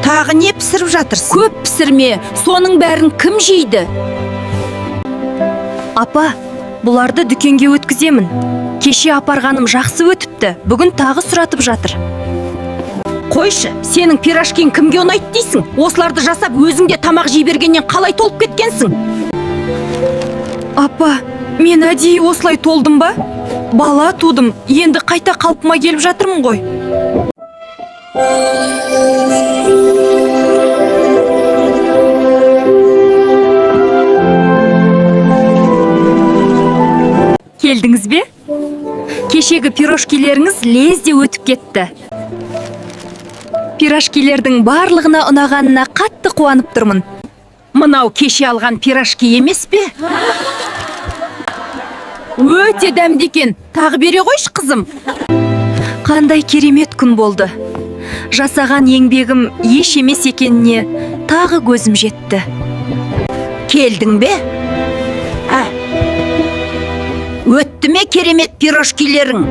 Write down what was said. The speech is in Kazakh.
Тағы не пісіріп жатырсың? Көп пісірме, соның бәрін кім жейді? Апа, бұларды дүкенге өткіземін. Кеше апарғаным жақсы өтіпті, бүгін тағы сұратып жатыр. Қойшы, сенің пирожкин кімге ұнайды дейсің? Осыларды жасап өзіңде тамақ жей бергеннен қалай толып кеткенсің? Апа, мен әдейі осылай толдым ба? Бала тудым, енді қайта қалпыма келіп жатырмын ғой. Келдіңіз бе? Кешегі пирожкилеріңіз лезде өтіп кетті. Пирожкилердің барлығына ұнағанына қатты қуанып тұрмын. Мынау кеше алған пирожки емес пе? Өте дәмді екен. Тағы бере қойшы, қызым. Қандай керемет күн болды. Жасаған еңбегім еш емес екеніне тағы көзім жетті. Келдің бе? Өтті ме керемет пирожкилерің?